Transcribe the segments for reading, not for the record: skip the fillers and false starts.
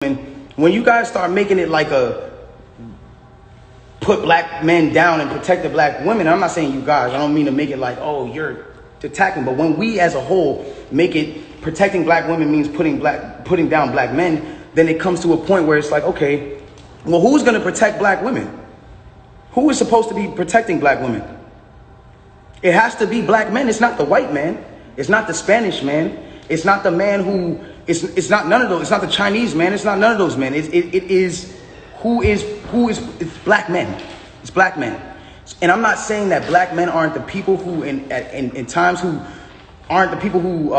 When you guys start making it like a put black men down and protect the black women, I'm not saying you guys, I don't mean to make it like, oh, you're attacking, but when we as a whole make it protecting black women means putting down black men, then it comes to a point where it's like, okay, well, who's going to protect black women? Who is supposed to be protecting black women? It has to be black men. It's not the white man. It's not the Spanish man. It's not the man who, it's not none of those. It's not the Chinese man. It's not none of those men. It's black men. It's black men. And I'm not saying that black men aren't the people who in times who aren't the people who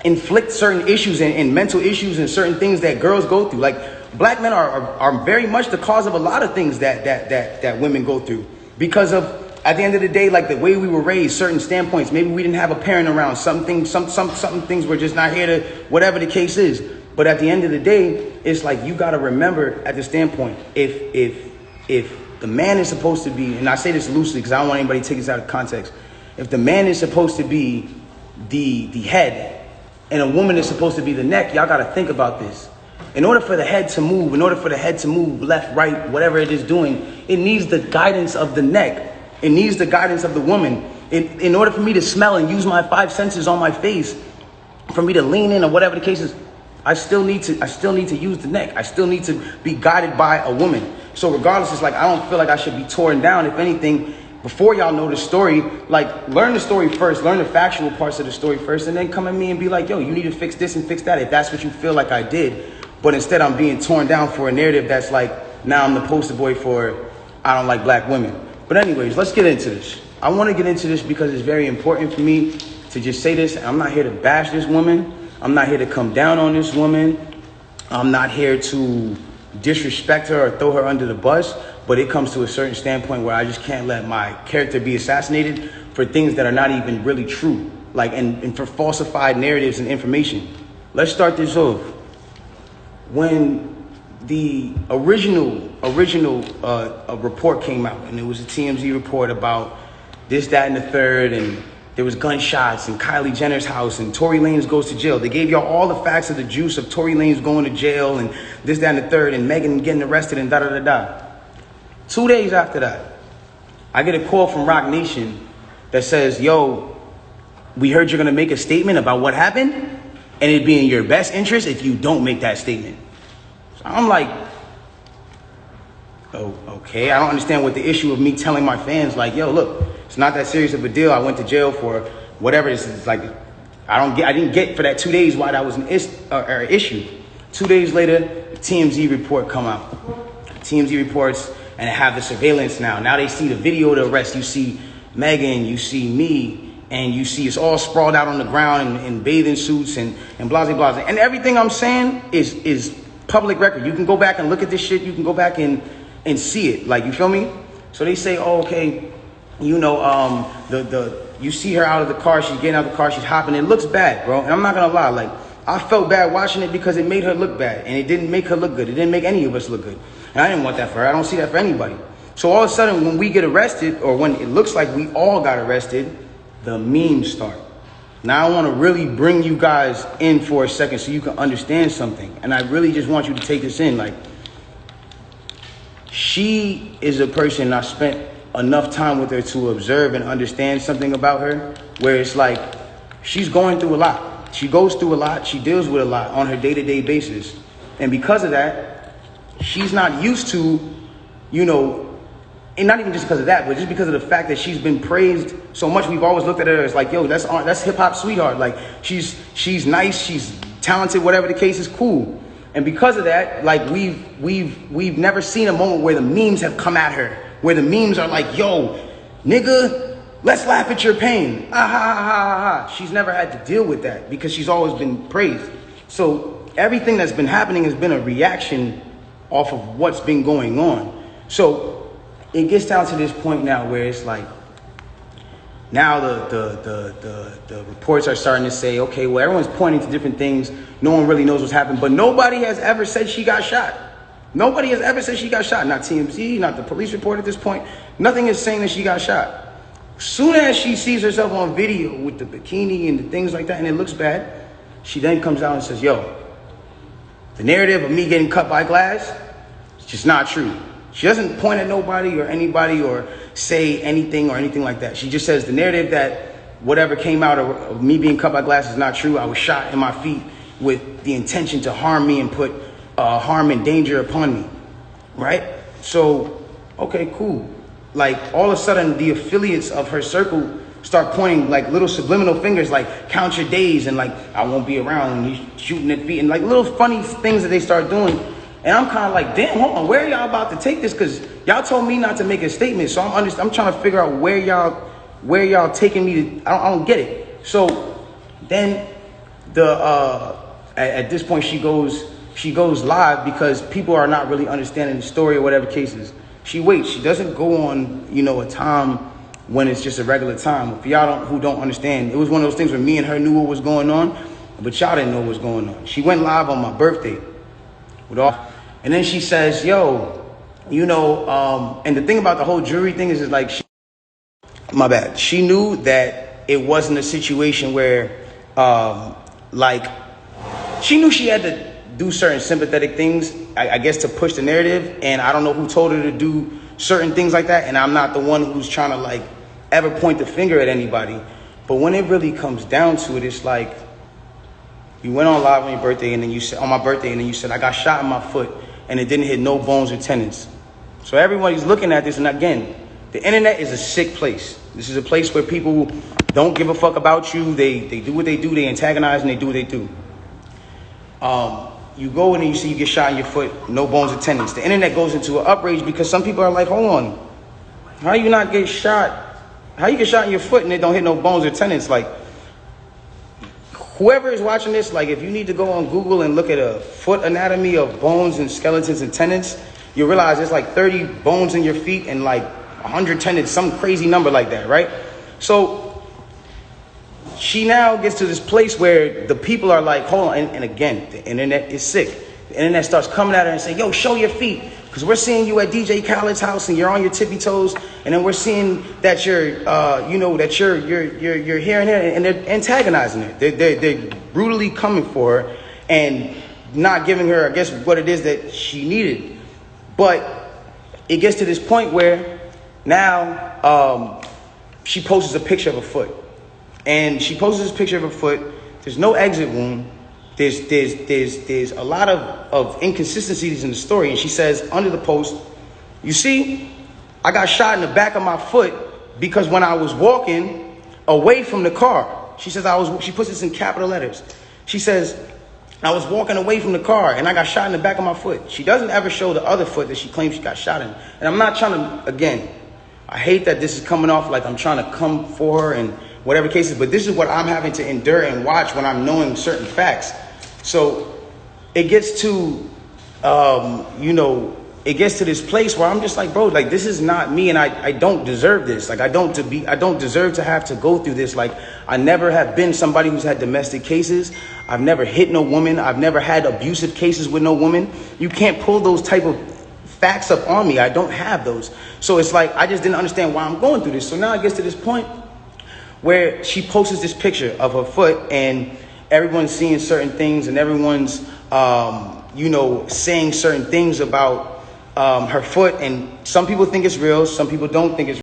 inflict certain issues and mental issues and certain things that girls go through. Like black men are very much the cause of a lot of things that women go through because of, at the end of the day, like the way we were raised, certain standpoints. Maybe we didn't have a parent around. Some things were just not here to, whatever the case is. But at the end of the day, it's like you got to remember at the standpoint, if the man is supposed to be, and I say this loosely because I don't want anybody to take this out of context. If the man is supposed to be the head and a woman is supposed to be the neck, y'all got to think about this. In order for the head to move, left, right, whatever it is doing, it needs the guidance of the neck. It needs the guidance of the woman. In order for me to smell and use my five senses on my face, for me to lean in or whatever the case is, I still need to use the neck. I still need to be guided by a woman. So regardless, it's like I don't feel like I should be torn down. If anything, before y'all know the story, like learn the story first, learn the factual parts of the story first, and then come at me and be like, yo, you need to fix this and fix that if that's what you feel like I did. But instead I'm being torn down for a narrative that's like, now I'm the poster boy for I don't like black women. But anyways, let's get into this. I want to get into this because it's very important for me to just say this. I'm not here to bash this woman. I'm not here to come down on this woman. I'm not here to disrespect her or throw her under the bus. But it comes to a certain standpoint where I just can't let my character be assassinated for things that are not even really true. Like, and for falsified narratives and information. Let's start this off. When the original report came out, and it was a TMZ report about this, that, and the third, and there was gunshots in Kylie Jenner's house, and Tory Lanez goes to jail. They gave y'all all the facts of the juice of Tory Lanez going to jail, and this, that, and the third, and Megan getting arrested, and da-da-da-da. 2 days after that, I get a call from Rock Nation that says, yo, we heard you're going to make a statement about what happened, and it'd be in your best interest if you don't make that statement. I'm like, oh, okay. I don't understand what the issue of me telling my fans, like, yo, look, it's not that serious of a deal. I went to jail for whatever this is. Like, I didn't get for that 2 days why that was an issue. 2 days later, the TMZ report come out. TMZ reports, and they have the surveillance now. Now they see the video of the arrest. You see Megan, you see me, and you see it's all sprawled out on the ground in bathing suits and blah, blah, blah. And everything I'm saying is public record. You can go back and look at this shit. You can go back and see it. Like, you feel me? So they say, oh, okay, you know, you see her out of the car. She's getting out of the car. She's hopping. It looks bad, bro. And I'm not going to lie. Like, I felt bad watching it because it made her look bad. And it didn't make her look good. It didn't make any of us look good. And I didn't want that for her. I don't see that for anybody. So all of a sudden, when we get arrested, or when it looks like we all got arrested, the memes start. Now I want to really bring you guys in for a second so you can understand something. And I really just want you to take this in. Like, she is a person I spent enough time with her to observe and understand something about her, where it's like she's going through a lot. She goes through a lot. She deals with a lot on her day-to-day basis. And because of that, she's not used to, you know, and not even just because of that, but just because of the fact that she's been praised so much. We've always looked at her as like, yo, that's hip hop sweetheart. Like, she's nice, she's talented, whatever the case is, cool. And because of that, like, we've never seen a moment where the memes have come at her, where the memes are like, yo, nigga, let's laugh at your pain. Ah, ha, ha, ha, ha. She's never had to deal with that because she's always been praised. So everything that's been happening has been a reaction off of what's been going on. So it gets down to this point now where it's like, now the reports are starting to say, okay, well, everyone's pointing to different things. No one really knows what's happened, but nobody has ever said she got shot. Nobody has ever said she got shot. Not TMZ, not the police report at this point. Nothing is saying that she got shot. Soon as she sees herself on video with the bikini and the things like that, and it looks bad, she then comes out and says, yo, The narrative of me getting cut by glass, it's just not true. She doesn't point at nobody or anybody or say anything or anything like that. She just says the narrative that whatever came out of me being cut by glass is not true. I was shot in my feet with the intention to harm me and put harm and danger upon me, right? So, okay, cool. Like, all of a sudden, the affiliates of her circle start pointing like little subliminal fingers, like count your days and like I won't be around and you shooting at feet and like little funny things that they start doing. And I'm kind of like, damn, hold on, where are y'all about to take this? Because y'all told me not to make a statement, so I'm trying to figure out where y'all taking me to. I don't get it. So then at this point she goes live because people are not really understanding the story or whatever cases. She waits. She doesn't go on, a time when it's just a regular time. For y'all who don't understand, it was one of those things where me and her knew what was going on, but y'all didn't know what was going on. She went live on my birthday and then she says, yo, and the thing about the whole jury thing is like, my bad. She knew that it wasn't a situation where, she knew she had to do certain sympathetic things, I guess, to push the narrative. And I don't know who told her to do certain things like that. And I'm not the one who's trying to like ever point the finger at anybody. But when it really comes down to it, it's like, you went on live on your birthday and then you said, on my birthday, and then you said, I got shot in my foot and it didn't hit no bones or tendons. So everybody's looking at this. And again, the internet is a sick place. This is a place where people don't give a fuck about you. They do what they do. They antagonize and they do what they do. You go in and you see you get shot in your foot, no bones or tendons. The internet goes into an outrage because some people are like, hold on, how you not get shot? How you get shot in your foot and it don't hit no bones or tendons? Like, whoever is watching this, like, if you need to go on Google and look at a foot anatomy of bones and skeletons and tendons, you realize there's like 30 bones in your feet and like 100 tendons, some crazy number like that, right? So she now gets to this place where the people are like, hold on. And again, the internet is sick. The internet starts coming at her and saying, yo, show your feet. Because we're seeing you at DJ Khaled's house and you're on your tippy toes. And then we're seeing that you're here and there. And they're antagonizing her. They're brutally coming for her and not giving her, I guess, what it is that she needed. But it gets to this point where now she posts a picture of a foot. And she posts this picture of her foot. There's no exit wound. There's a lot of inconsistencies in the story. And she says under the post, you see, I got shot in the back of my foot because when I was walking away from the car, she says she puts this in capital letters. She says, I was walking away from the car and I got shot in the back of my foot. She doesn't ever show the other foot that she claims she got shot in. And I'm not trying to, again, I hate that this is coming off like I'm trying to come for her and whatever cases, but this is what I'm having to endure and watch when I'm knowing certain facts. So it gets to, it gets to this place where I'm just like, bro, like, this is not me, and I don't deserve this. Like, I don't deserve to have to go through this. Like, I never have been somebody who's had domestic cases. I've never hit no woman. I've never had abusive cases with no woman. You can't pull those type of facts up on me. I don't have those. So it's like, I just didn't understand why I'm going through this. So now it gets to this point where she posts this picture of her foot and everyone's seeing certain things and everyone's, saying certain things about her foot. And some people think it's real. Some people don't think it's real.